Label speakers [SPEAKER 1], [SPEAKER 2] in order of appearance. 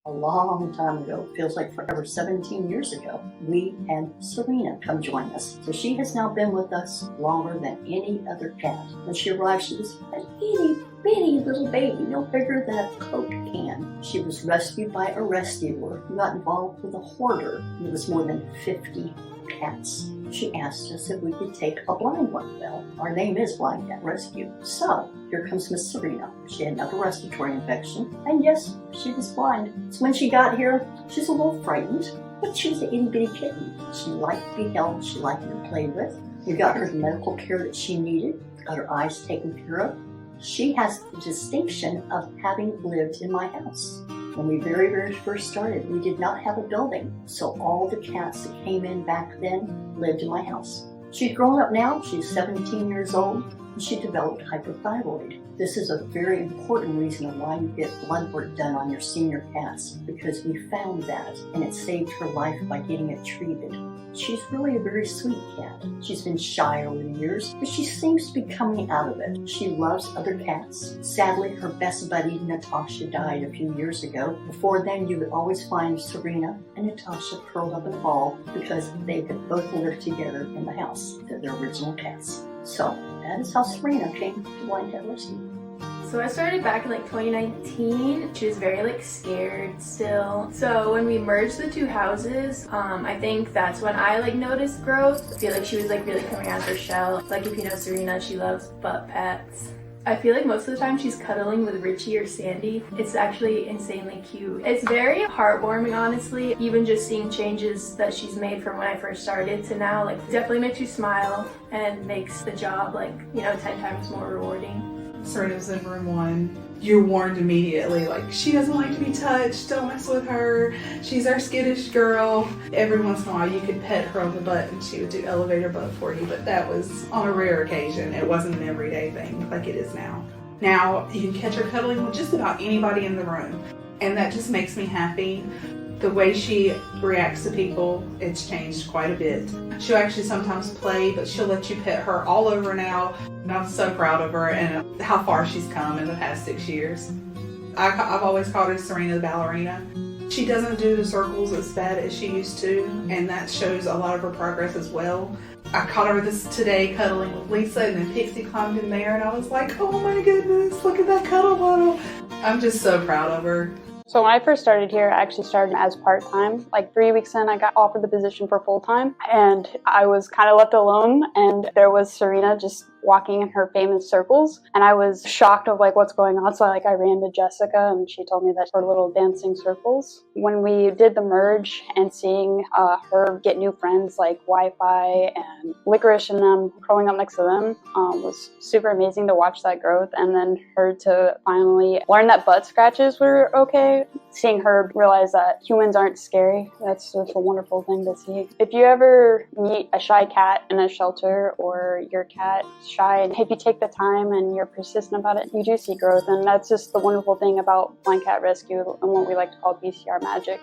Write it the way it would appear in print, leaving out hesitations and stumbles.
[SPEAKER 1] a long time ago, feels like forever, 17 years ago, we had Serena come join us. So she has now been with us longer than any other cat. When she arrived, she was an itty bitty little baby, no bigger than a Coke can. She was rescued by a rescuer who got involved with a hoarder. There was more than 50 cats. She asked us if we could take a blind one. Well, our name is Blind Cat Rescue. So, here comes Miss Serena. She had an upper respiratory infection, and yes, she was blind. So when she got here, she was a little frightened, but she was an itty-bitty kitten. She liked to be held, she liked to be played with. We got her the medical care that she needed, got her eyes taken care of. She has the distinction of having lived in my house. When we very first started, we did not have a building, so all the cats that came in back then lived in my house. She's grown up now, she's 17 years old, and she developed hyperthyroid. This is a very important reason why you get blood work done on your senior cats, because we found that, and it saved her life by getting it treated. She's really a very sweet cat. She's been shy over the years, but she seems to be coming out of it. She loves other cats. Sadly, her best buddy, Natasha, died a few years ago. Before then, you would always find Serena and Natasha curled up in a ball because they could both live together in the house. They're their original cats. So, that is how Serena came to Blind Cat Rescue.
[SPEAKER 2] So I started back in 2019. She was very scared still. So when we merged the two houses, I think that's when I noticed growth. I feel like she was really coming out of her shell. If you know Serena, she loves butt pats. I feel like most of the time she's cuddling with Richie or Sandy. It's actually insanely cute. It's very heartwarming, honestly. Even just seeing changes that she's made from when I first started to now, definitely makes you smile and makes the job 10 times more rewarding.
[SPEAKER 3] Serena's in room 1. You're warned immediately, she doesn't like to be touched, don't mess with her, she's our skittish girl. Every once in a while you could pet her on the butt and she would do elevator butt for you, but that was on a rare occasion. It wasn't an everyday thing like it is now. Now you can catch her cuddling with just about anybody in the room, and that just makes me happy. The way she reacts to people, it's changed quite a bit. She'll actually sometimes play, but she'll let you pet her all over now. And I'm so proud of her and how far she's come in the past 6 years. I've always called her Serena the ballerina. She doesn't do the circles as bad as she used to, and that shows a lot of her progress as well. I caught her today cuddling with Lisa, and then Pixie climbed in there, and I was like, oh my goodness, look at that cuddle model. I'm just so proud of her.
[SPEAKER 4] So when I first started here, I actually started as part-time. 3 weeks in, I got offered the position for full-time, and I was kind of left alone, and there was Serena just walking in her famous circles, and I was shocked of what's going on. So I ran to Jessica, and she told me that her little dancing circles. When we did the merge and seeing her get new friends like Wi-Fi and Licorice and them growing up next to them was super amazing to watch that growth, and then her to finally learn that butt scratches were okay. Seeing her realize that humans aren't scary, that's just a wonderful thing to see. If you ever meet a shy cat in a shelter, or your cat shy, and if you take the time and you're persistent about it, you do see growth, and that's just the wonderful thing about Blind Cat Rescue and what we like to call BCR magic.